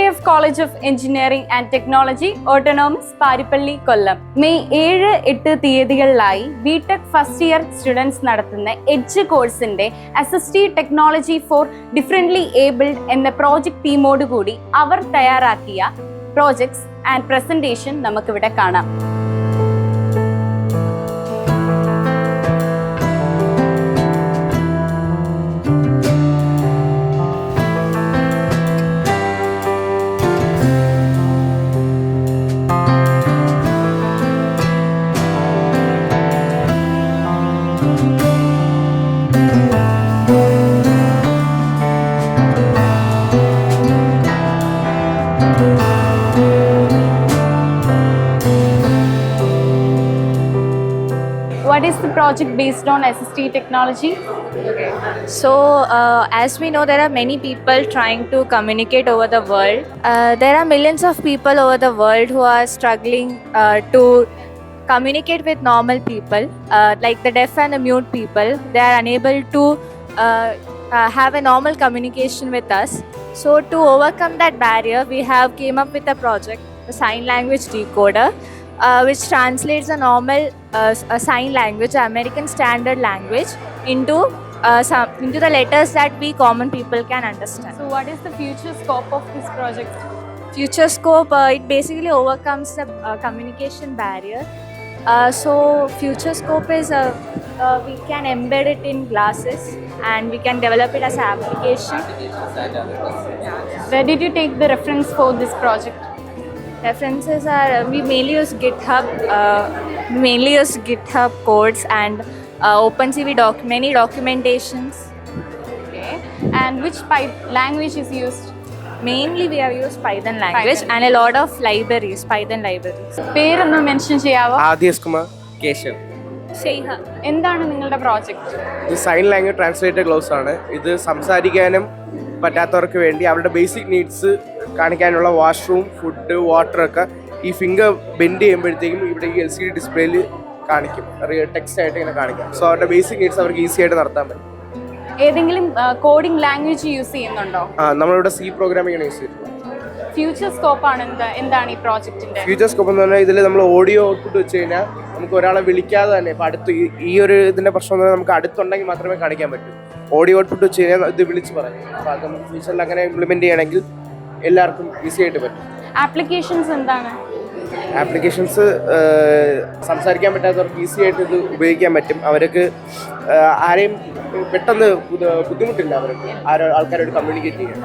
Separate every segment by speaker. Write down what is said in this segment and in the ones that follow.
Speaker 1: KF College of Engineering and Technology, Autonomous, Paripalli, Kollam. May 7-8 തീയതികളിലായി BTech first year students നടത്തുന്ന edge കോഴ്സിന്റെ assistive technology for differently abled എന്ന project ടീമോട് കൂടി അവർ തയ്യാറാക്കിയ projects and presentation നമുക്കിവിടെ കാണാം. What is the project based on assistive technology?
Speaker 2: Okay. So, as we know, there are many people trying to communicate over the world. There are millions of people over the world who are struggling to communicate with normal people, like the deaf and the mute people. They are unable to have a normal communication with us. So, to overcome that barrier, we have came up with a project, the sign language decoder, which translates a normal sign language, American standard language, into the letters that we common people can understand.
Speaker 1: So what is the future scope of this project?
Speaker 2: Future scope, it basically overcomes the communication barrier. So future scope is we can embed it in glasses and we can develop it as an application.
Speaker 1: Where did you take the reference for this project?
Speaker 2: References are we mainly use GitHub codes and OpenCV many documentations.
Speaker 1: Okay. And which language is used?
Speaker 2: Mainly we have used Python language and a lot of libraries, Python libraries.
Speaker 1: പേരൊന്ന് mention ചെയ്യാവോ?
Speaker 3: ആദിസ് Kumar Keshav.
Speaker 2: Sheiha.
Speaker 1: എന്താണ് നിങ്ങളുടെ project?
Speaker 3: ഇത് sign language translator gloves ആണ്. ഇത് സംസാരിക്കാനും പറ്റാത്തവർക്ക് വേണ്ടി അവരുടെ basic needs കാണിക്കാനുള്ള വാഷ്റൂം, ഫുഡ്, വാട്ടർ ഒക്കെ ഈ ഫിംഗർ ബെൻഡ് ചെയ്യുമ്പോഴത്തേക്കും ഇവിടെ ഈ LCD ഡിസ്പ്ലേയിൽ കാണിക്കും, ടെക്സ്റ്റ് ആയിട്ട് ഇങ്ങനെ കാണിക്കാം. സോ അവരുടെ ബേസിക് നീഡ്സ് അവർക്ക് ഈസി ആയിട്ട് നടത്താൻ പറ്റും.
Speaker 1: ഏതെങ്കിലും കോഡിംഗ് ലാംഗ്വേജ് യൂസ് ചെയ്യുന്നുണ്ടോ?
Speaker 3: നമ്മളിവിടെ C പ്രോഗ്രാമിംഗ് ആണ് യൂസ് ചെയ്യുന്നത്.
Speaker 1: ഫ്യൂച്ചർ സ്കോപ്പ് ആണ് എന്താണ് ഈ പ്രോജക്റ്റിന്റെ?
Speaker 3: ഫ്യൂച്ചർ സ്കോപ്പ് എന്ന് പറഞ്ഞാൽ ഇതിൽ നമ്മൾ ഓഡിയോ ഔട്ട്പുട്ട് വെച്ച് കഴിഞ്ഞാൽ നമുക്ക് ഒരാളെ വിളിക്കാതെ തന്നെ ഇപ്പം അടുത്ത് ഈ ഒരു ഇതിൻ്റെ പ്രശ്നം എന്ന് പറഞ്ഞാൽ നമുക്ക് അടുത്തുണ്ടെങ്കിൽ മാത്രമേ കാണിക്കാൻ പറ്റൂ. ഓഡിയോ ഔട്ട്പുട്ട് വെച്ച് കഴിഞ്ഞാൽ ഇത് വിളിച്ച് പറയും. അപ്പോൾ അത് നമുക്ക് ഫ്യൂച്ചറിൽ അങ്ങനെ ഇംപ്ലിമെൻറ്റ് ചെയ്യണമെങ്കിൽ എല്ലാവർക്കും ഈസി ആയിട്ട് പറ്റും.
Speaker 1: ആപ്ലിക്കേഷൻസ് എന്താണ്?
Speaker 3: ആപ്ലിക്കേഷൻസ് സംസാരിക്കാൻ പറ്റാത്തവർക്ക് ഈസി ആയിട്ട് ഇത് ഉപയോഗിക്കാൻ പറ്റും. അവർക്ക് ആരെയും പെട്ടെന്ന് ബുദ്ധിമുട്ടില്ല അവർക്ക് ആൾക്കാരോട് കമ്മ്യൂണിക്കേറ്റ് ചെയ്യാൻ.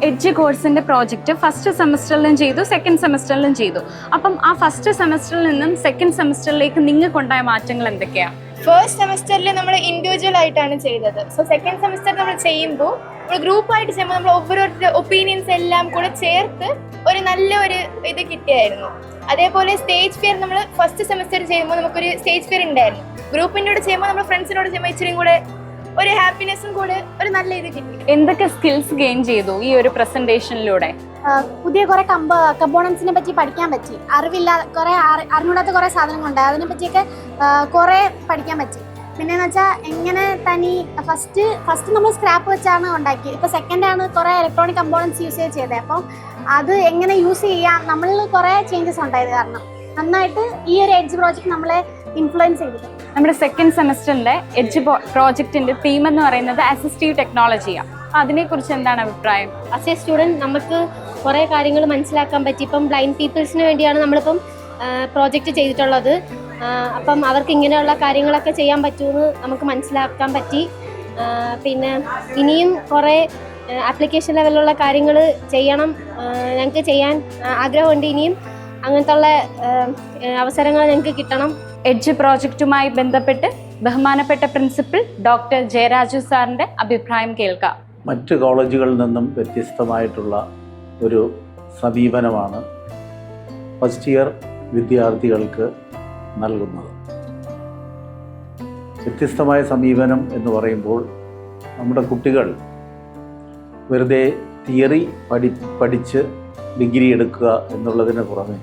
Speaker 1: എഡ്ജ് കോഴ്സിന്റെ പ്രോജക്റ്റ് ഫസ്റ്റ് സെമസ്റ്ററിലും ചെയ്തു, സെക്കൻഡ് സെമസ്റ്ററിലും ചെയ്തു. അപ്പം ആ ഫസ്റ്റ് സെമസ്റ്ററിൽ നിന്നും സെക്കൻഡ് സെമസ്റ്ററിലേക്ക് നിങ്ങൾക്കുണ്ടായ മാറ്റങ്ങൾ എന്തൊക്കെയാണ്?
Speaker 4: ഫസ്റ്റ് സെമസ്റ്ററിൽ നമ്മൾ ഇൻഡിവിജ്വൽ ആയിട്ടാണ് ചെയ്തത്. സോ സെക്കൻഡ് സെമസ്റ്റർ നമ്മൾ ചെയ്യുമ്പോൾ നമ്മൾ ഗ്രൂപ്പായിട്ട് ചെയ്യുമ്പോൾ നമ്മൾ ഓരോരുത്തരുടെ ഒപ്പീനിയൻസ് എല്ലാം കൂടെ ചേർത്ത് ഒരു നല്ല ഒരു ഇത് കിട്ടിയായിരുന്നു. അതേപോലെ സ്റ്റേജ് ഫിയർ നമ്മൾ ഫസ്റ്റ് സെമസ്റ്റർ ചെയ്യുമ്പോൾ നമുക്കൊരു സ്റ്റേജ് ഫിയർ ഉണ്ടായിരുന്നു. ഗ്രൂപ്പിൻ്റെ കൂടെ ചെയ്യുമ്പോൾ നമ്മൾ ഫ്രണ്ട്സിനോട് ചെയ്യുമ്പോൾ ഇച്ചിരി കൂടെ ഒരു ഹാപ്പിനെസ്സും കൂടെ ഒരു നല്ല ഇത് കിട്ടി.
Speaker 1: എന്തൊക്കെ സ്കിൽസ് ഗെയിൻ ചെയ്തു ഈ ഒരു പ്രസന്റേഷനിലൂടെ?
Speaker 5: പുതിയ കുറെ കമ്പോണൻസിനെ പറ്റി പഠിക്കാൻ പറ്റി. അറിഞ്ഞൂടാത്ത കുറെ സാധനങ്ങളുണ്ട്, അതിനെ പറ്റിയൊക്കെ കുറെ പഠിക്കാൻ പറ്റി. പിന്നെയെന്ന് വെച്ചാൽ എങ്ങനെ തനി ഫസ്റ്റ് നമ്മൾ സ്ക്രാപ്പ് വെച്ചാണ് ഉണ്ടാക്കി. ഇപ്പോൾ സെക്കൻഡാണ് കുറേ ഇലക്ട്രോണിക് കമ്പോണൻസ് യൂസ് ചെയ്തത്. അപ്പം അത് എങ്ങനെ യൂസ് ചെയ്യാം, നമ്മളിൽ കുറേ ചേഞ്ചസ് ഉണ്ടായത് കാരണം നന്നായിട്ട് ഈ ഒരു എഡ്ജ് പ്രോജക്റ്റ് നമ്മളെ ഇൻഫ്ലുവൻസ് ചെയ്തിട്ടുണ്ട്.
Speaker 1: നമ്മുടെ സെക്കൻഡ് സെമസ്റ്ററിന്റെ എഡ്ജ് പ്രോജക്റ്റിന്റെ തീം എന്ന് പറയുന്നത് അസിസ്റ്റീവ് ടെക്നോളജിയാണ്. അതിനെക്കുറിച്ച് എന്താണ് അഭിപ്രായം?
Speaker 6: ആസ് എ സ്റ്റുഡൻറ് നമുക്ക് കുറേ കാര്യങ്ങൾ മനസ്സിലാക്കാൻ പറ്റി. ഇപ്പം ബ്ലൈൻഡ് പീപ്പിൾസിന് വേണ്ടിയാണ് നമ്മളിപ്പം പ്രോജക്റ്റ് ചെയ്തിട്ടുള്ളത്. അപ്പം അവർക്ക് ഇങ്ങനെയുള്ള കാര്യങ്ങളൊക്കെ ചെയ്യാൻ പറ്റുമെന്ന് നമുക്ക് മനസ്സിലാക്കാൻ പറ്റി. പിന്നെ ഇനിയും കുറേ ആപ്ലിക്കേഷൻ ലെവലിലുള്ള കാര്യങ്ങൾ ചെയ്യണം, ഞങ്ങൾക്ക് ചെയ്യാൻ ആഗ്രഹമുണ്ട്. ഇനിയും അങ്ങനത്തെ ഉള്ള അവസരങ്ങൾ ഞങ്ങൾക്ക് കിട്ടണം.
Speaker 1: എഡ്ജ് പ്രോജക്റ്റുമായി ബന്ധപ്പെട്ട് ബഹുമാനപ്പെട്ട പ്രിൻസിപ്പൽ ഡോക്ടർ ജയരാജു സാറിന്റെ അഭിപ്രായം കേൾക്കാം.
Speaker 7: മറ്റ് കോളേജുകളിൽ നിന്നും വ്യത്യസ്തമായിട്ടുള്ള ഒരു സമീപനമാണ് ഫസ്റ്റ് ഇയർ വിദ്യാർത്ഥികൾക്ക് നൽകുന്നത്. വ്യത്യസ്തമായ സമീപനം എന്ന് പറയുമ്പോൾ നമ്മുടെ കുട്ടികൾ വെറുതെ തിയറി പഠിച്ച് ഡിഗ്രി എടുക്കുക എന്നുള്ളതിന് പുറമെ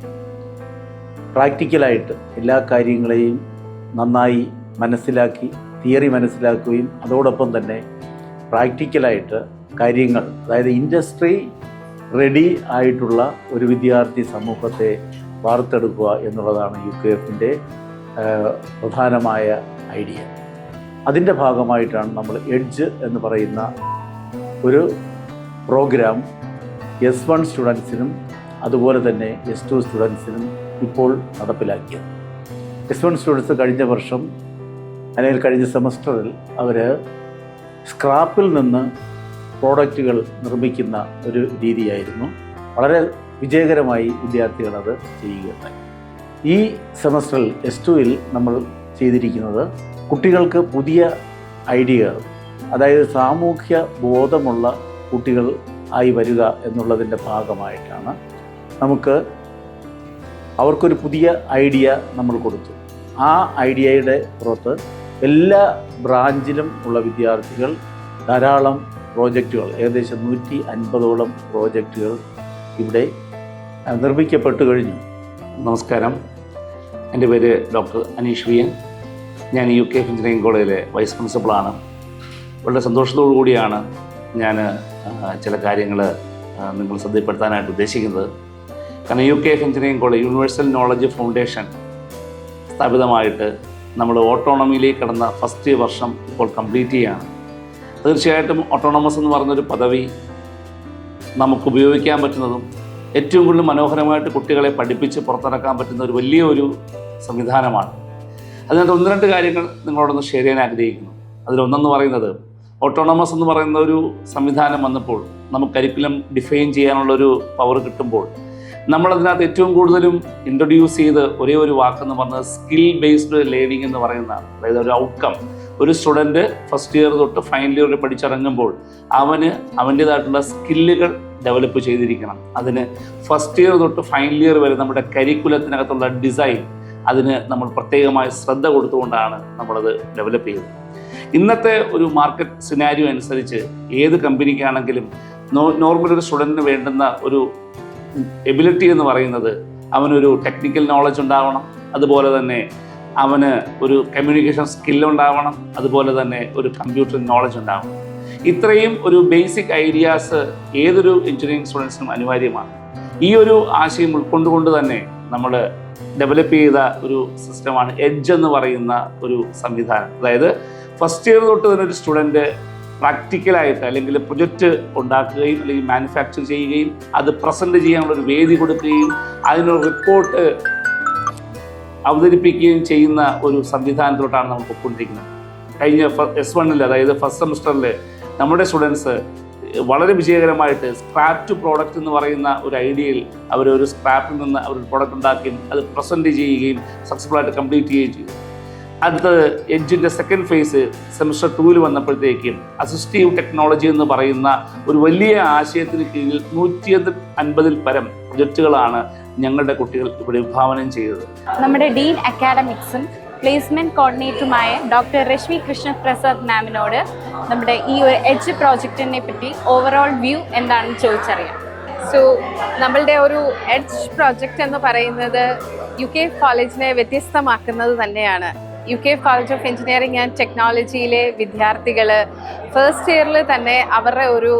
Speaker 7: പ്രാക്ടിക്കലായിട്ട് എല്ലാ കാര്യങ്ങളെയും നന്നായി മനസ്സിലാക്കി തിയറി മനസ്സിലാക്കുകയും അതോടൊപ്പം തന്നെ പ്രാക്ടിക്കലായിട്ട് കാര്യങ്ങൾ, അതായത് ഇൻഡസ്ട്രി റെഡി ആയിട്ടുള്ള ഒരു വിദ്യാർത്ഥി സമൂഹത്തെ വാർത്തെടുക്കുക എന്നുള്ളതാണ് UKF-ന്റെ പ്രധാനമായ ഐഡിയ. അതിൻ്റെ ഭാഗമായിട്ടാണ് നമ്മൾ എഡ്ജ് എന്ന് പറയുന്ന ഒരു പ്രോഗ്രാം S1 സ്റ്റുഡൻസിനും അതുപോലെ തന്നെ S2 സ്റ്റുഡൻസിനും ഇപ്പോൾ നടപ്പിലാക്കിയത്. S1 സ്റ്റുഡൻസ് കഴിഞ്ഞ വർഷം അല്ലെങ്കിൽ കഴിഞ്ഞ സെമസ്റ്ററിൽ അവർ സ്ക്രാപ്പിൽ നിന്ന് പ്രോഡക്റ്റുകൾ നിർമ്മിക്കുന്ന ഒരു രീതിയായിരുന്നു. വളരെ വിജയകരമായി വിദ്യാർത്ഥികൾ അത് ചെയ്യുകയുണ്ടായി. ഈ സെമസ്റ്ററിൽ S2-ൽ നമ്മൾ ചെയ്തിരിക്കുന്നത് കുട്ടികൾക്ക് പുതിയ ഐഡിയകൾ, അതായത് സാമൂഹ്യ ബോധമുള്ള കുട്ടികൾ ആയി വരിക എന്നുള്ളതിൻ്റെ ഭാഗമായിട്ടാണ് അവർക്കൊരു പുതിയ ഐഡിയ നമ്മൾ കൊടുത്തു. ആ ഐഡിയയുടെ പുറത്ത് എല്ലാ ബ്രാഞ്ചിലും ഉള്ള വിദ്യാർത്ഥികൾ ധാരാളം പ്രോജക്റ്റുകൾ, ഏകദേശം 150ഓളം പ്രോജക്റ്റുകൾ ഇവിടെ നിർമ്മിക്കപ്പെട്ടു കഴിഞ്ഞു.
Speaker 8: നമസ്കാരം, എൻ്റെ പേര് ഡോക്ടർ അനീഷ് വിയൻ. ഞാൻ UKF എഞ്ചിനീയറിംഗ് കോളേജിലെ വൈസ് പ്രിൻസിപ്പളാണ്. വളരെ സന്തോഷത്തോടു കൂടിയാണ് ഞാൻ ചില കാര്യങ്ങൾ നിങ്ങൾ ശ്രദ്ധപ്പെടുത്താനായിട്ട് ഉദ്ദേശിക്കുന്നത്. കാരണം UKF engineering college universal knowledge foundation സ്ഥാപിതമായിട്ട് നമ്മൾ ഓട്ടോണമിയിലേക്ക് കടന്ന ഫസ്റ്റ് വർഷം ഇപ്പോൾ കംപ്ലീറ്റ് ചെയ്യുകയാണ്. തീർച്ചയായിട്ടും ഓട്ടോണമസ് എന്ന് പറഞ്ഞൊരു പദവി നമുക്ക് ഉപയോഗിക്കാൻ പറ്റുന്നതും ഏറ്റവും കൂടുതൽ മനോഹരമായിട്ട് കുട്ടികളെ പഠിപ്പിച്ച് പുറത്തിറക്കാൻ പറ്റുന്ന ഒരു വലിയൊരു സംവിധാനമാണ്. അതിനകത്ത് 1-2 കാര്യങ്ങൾ നിങ്ങളോടൊന്ന് ഷെയർ ചെയ്യാൻ ആഗ്രഹിക്കുന്നു. അതിലൊന്നെന്ന് പറയുന്നത്, ഓട്ടോണമസ് എന്ന് പറയുന്ന ഒരു സംവിധാനം വന്നപ്പോൾ നമുക്ക് കരിക്കുലം ഡിഫൈൻ ചെയ്യാനുള്ളൊരു പവർ കിട്ടുമ്പോൾ നമ്മളതിനകത്ത് ഏറ്റവും കൂടുതലും ഇൻട്രൊഡ്യൂസ് ചെയ്ത് ഒരേ ഒരു വാക്കെന്ന് പറഞ്ഞത് സ്കിൽ ബേസ്ഡ് ലേണിംഗ് എന്ന് പറയുന്നതാണ്. അതായത് ഒരു ഔട്ട്കം. ഒരു സ്റ്റുഡൻറ്റ് ഫസ്റ്റ് ഇയർ തൊട്ട് ഫൈനൽ ഇയർ വരെ പഠിച്ചിറങ്ങുമ്പോൾ അവൻ്റേതായിട്ടുള്ള സ്കില്ലുകൾ ഡെവലപ്പ് ചെയ്തിരിക്കണം. അതിന് ഫസ്റ്റ് ഇയർ തൊട്ട് ഫൈനൽ ഇയർ വരെ നമ്മുടെ കരിക്കുലത്തിനകത്തുള്ള ഡിസൈൻ അതിന് നമ്മൾ പ്രത്യേകമായ ശ്രദ്ധ കൊടുത്തുകൊണ്ടാണ് നമ്മളത് ഡെവലപ്പ് ചെയ്തത്. ഇന്നത്തെ ഒരു മാർക്കറ്റ് സിനാരിയോ അനുസരിച്ച് ഏത് കമ്പനിക്കാണെങ്കിലും നോർമൽ ഒരു സ്റ്റുഡൻറ്റിന് വേണ്ടുന്ന ഒരു എബിലിറ്റി എന്ന് പറയുന്നത് അവനൊരു ടെക്നിക്കൽ നോളജ് ഉണ്ടാവണം, അതുപോലെ തന്നെ അവന് ഒരു കമ്മ്യൂണിക്കേഷൻ സ്കില്ലുണ്ടാവണം, അതുപോലെ തന്നെ ഒരു കമ്പ്യൂട്ടർ നോളജ് ഉണ്ടാവണം. ഇത്രയും ഒരു ബേസിക് ഐഡിയാസ് ഏതൊരു എഞ്ചിനീയറിംഗ് സ്റ്റുഡൻസിനും അനിവാര്യമാണ്. ഈ ഒരു ആശയം ഉൾക്കൊണ്ടുകൊണ്ട് തന്നെ നമ്മൾ ഡെവലപ്പ് ചെയ്ത ഒരു സിസ്റ്റമാണ് എഡ്ജ് എന്ന് പറയുന്ന ഒരു സംവിധാനം. അതായത് ഫസ്റ്റ് ഇയർ തൊട്ട് തന്നെ ഒരു സ്റ്റുഡൻറ്റ് പ്രാക്ടിക്കലായിട്ട് അല്ലെങ്കിൽ പ്രൊജക്റ്റ് ഉണ്ടാക്കുകയും അല്ലെങ്കിൽ മാനുഫാക്ചർ ചെയ്യുകയും അത് പ്രസൻറ്റ് ചെയ്യാനുള്ളൊരു വേദി കൊടുക്കുകയും അതിനൊരു റിപ്പോർട്ട് അവതരിപ്പിക്കുകയും ചെയ്യുന്ന ഒരു സംവിധാനത്തിലോട്ടാണ് നമ്മൾ പോയിക്കൊണ്ടിരിക്കുന്നത്. കഴിഞ്ഞ S1-ൽ, അതായത് ഫസ്റ്റ് സെമസ്റ്ററിൽ നമ്മുടെ സ്റ്റുഡൻസ് വളരെ വിജയകരമായിട്ട് സ്ക്രാപ്പ് ടു പ്രോഡക്റ്റ് എന്ന് പറയുന്ന ഒരു ഐഡിയയിൽ അവരൊരു സ്ക്രാപ്പിൽ നിന്ന് അവർ പ്രോഡക്റ്റ് ഉണ്ടാക്കുകയും അത് പ്രസൻറ്റ് ചെയ്യുകയും സക്സസ്ഫുള്ളായിട്ട് കംപ്ലീറ്റ് ചെയ്യുകയും ചെയ്തു. അടുത്തത് എഡ്ജിൻ്റെ സെക്കൻഡ് ഫേസ് സെമസ്റ്റർ 2-ൽ വന്നപ്പോഴത്തേക്കും അസിസ്റ്റീവ് ടെക്നോളജി എന്ന് പറയുന്ന ഒരു വലിയ ആശയത്തിന് കീഴിൽ 150-ൽ പരം പ്രൊജക്റ്റുകളാണ് ഞങ്ങളുടെ കുട്ടികൾ ഇവിടെ വിഭാവനം ചെയ്തത്.
Speaker 1: നമ്മുടെ ഡീൻ അക്കാഡമിക്സും പ്ലേസ്മെന്റ് കോർഡിനേറ്ററുമായ ഡോക്ടർ രശ്മി കൃഷ്ണ പ്രസാദ് മാമിനോട് നമ്മുടെ ഈ ഒരു എഡ്ജ് പ്രോജക്റ്റിനെ പറ്റി ഓവറോൾ വ്യൂ എന്താണെന്ന് ചോദിച്ചറിയാം.
Speaker 9: സോ നമ്മളുടെ ഒരു എഡ്ജ് പ്രോജക്റ്റ് എന്ന് പറയുന്നത് UKF കോളേജിനെ വ്യത്യസ്തമാക്കുന്നത് തന്നെയാണ്. UKF college of engineering and ടെക്നോളജിയിലെ വിദ്യാർത്ഥികൾ ഫസ്റ്റ് ഇയറിൽ തന്നെ അവരുടെ ഒരു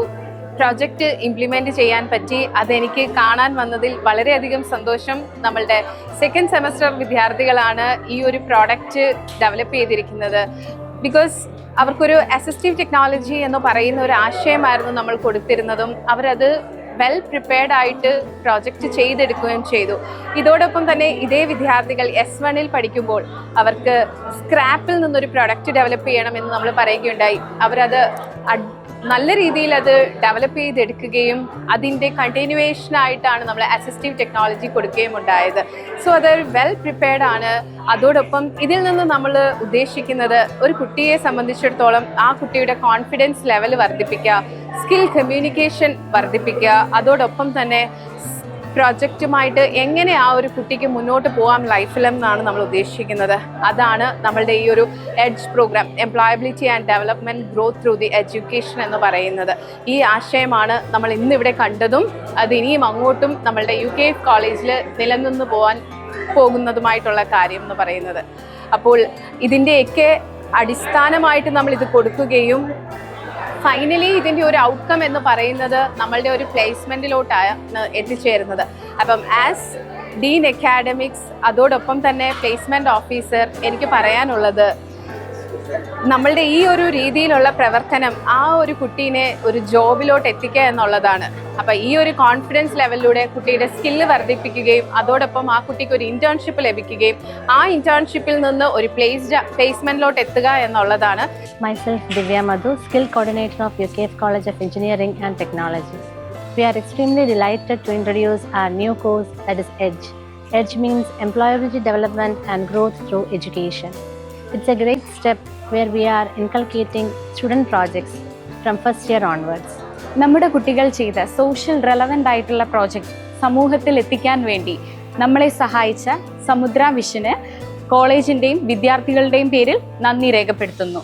Speaker 9: പ്രോജക്റ്റ് ഇംപ്ലിമെൻറ്റ് ചെയ്യാൻ പറ്റി. അതെനിക്ക് കാണാൻ വന്നതിൽ വളരെയധികം സന്തോഷം. നമ്മളുടെ സെക്കൻഡ് സെമസ്റ്റർ വിദ്യാർത്ഥികളാണ് ഈ ഒരു പ്രോഡക്റ്റ് ഡെവലപ്പ് ചെയ്തിരിക്കുന്നത്. ബിക്കോസ് അവർക്കൊരു അസിസ്റ്റീവ് ടെക്നോളജി എന്ന് പറയുന്ന ഒരു ആശയമായിരുന്നു നമ്മൾ കൊടുത്തിരുന്നതും അവരത് വെൽ പ്രിപ്പയർഡ് ആയിട്ട് പ്രോജക്റ്റ് ചെയ്തെടുക്കുകയും ചെയ്തു. ഇതോടൊപ്പം തന്നെ ഇതേ വിദ്യാർത്ഥികൾ S1-ൽ പഠിക്കുമ്പോൾ അവർക്ക് സ്ക്രാപ്പിൽ നിന്നൊരു പ്രോഡക്റ്റ് ഡെവലപ്പ് ചെയ്യണമെന്ന് നമ്മൾ പറയുകയുണ്ടായി. അവരത് നല്ല രീതിയിൽ അത് ഡെവലപ്പ് ചെയ്തെടുക്കുകയും അതിൻ്റെ കണ്ടിന്യൂവേഷനായിട്ടാണ് നമ്മൾ അസിസ്റ്റീവ് ടെക്നോളജി കൊടുക്കുകയും ഉണ്ടായത്. സോ അത് വെൽ പ്രിപ്പയർഡ് ആണ്. അതോടൊപ്പം ഇതിൽ നിന്ന് നമ്മൾ ഉദ്ദേശിക്കുന്നത് ഒരു കുട്ടിയെ സംബന്ധിച്ചിടത്തോളം ആ കുട്ടിയുടെ കോൺഫിഡൻസ് ലെവൽ വർദ്ധിപ്പിക്കുക, സ്കിൽ കമ്മ്യൂണിക്കേഷൻ വർദ്ധിപ്പിക്കുക, അതോടൊപ്പം തന്നെ പ്രോജക്റ്റുമായിട്ട് എങ്ങനെ ആ ഒരു കുട്ടിക്ക് മുന്നോട്ട് പോകാം ലൈഫിലെന്നാണ് നമ്മൾ ഉദ്ദേശിക്കുന്നത്. അതാണ് നമ്മളുടെ ഈ ഒരു edge programme, employability and development growth through the education എന്ന് പറയുന്നത്. ഈ ആശയമാണ് നമ്മൾ ഇന്നിവിടെ കണ്ടതും അത് ഇനിയും അങ്ങോട്ടും നമ്മളുടെ UKF കോളേജിൽ നിലനിന്ന് പോകുന്നതുമായിട്ടുള്ള കാര്യം എന്ന് പറയുന്നത്. അപ്പോൾ ഇതിൻ്റെയൊക്കെ അടിസ്ഥാനമായിട്ട് നമ്മൾ ഇത് കൊടുക്കുകയും ഫൈനലി ഇതിൻ്റെ ഒരു ഔട്ട്കം എന്ന് പറയുന്നത് നമ്മളുടെ ഒരു പ്ലേസ്മെൻറ്റിലോട്ടാണ് എത്തിച്ചേരുന്നത്. അപ്പം ആസ് ഡീൻ അക്കാഡമിക്സ് അതോടൊപ്പം തന്നെ പ്ലേസ്മെൻറ്റ് ഓഫീസർ എനിക്ക് പറയാനുള്ളത് നമ്മളുടെ ഈ ഒരു രീതിയിലുള്ള പ്രവർത്തനം ആ ഒരു കുട്ടീനെ ഒരു ജോബിലോട്ട് എത്തിക്കുക എന്നുള്ളതാണ്. അപ്പോൾ ഈ ഒരു കോൺഫിഡൻസ് ലെവലിലൂടെ കുട്ടിയുടെ സ്കില്ല് വർദ്ധിപ്പിക്കുകയും അതോടൊപ്പം ആ കുട്ടിക്ക് ഒരു ഇന്റേൺഷിപ്പ് ലഭിക്കുകയും ആ ഇന്റേൺഷിപ്പിൽ നിന്ന് ഒരു പ്ലേസ്മെന്റിലോട്ട് എത്തുക എന്നുള്ളതാണ്.
Speaker 6: Myself Divya Madhu, Skill Coordinator of UKF College of Engineering and Technology. We are extremely delighted to introduce our new course, that is EDGE. EDGE means Employability Development and Growth Through Education. It's a great step where we are inculcating student projects from first year onwards.
Speaker 1: നമ്മുടെ കുട്ടികൾ ചെയ്ത social relevant ആയിട്ടുള്ള project സമൂഹത്തിൽ എത്തിക്കാൻ വേണ്ടി നമ്മളെ സഹായിച്ച സമുദ്ര വിഷന് കോളേജിൻ്റെയും വിദ്യാർത്ഥികളുടെയും പേരിൽ നന്ദി രേഖപ്പെടുത്തുന്നു.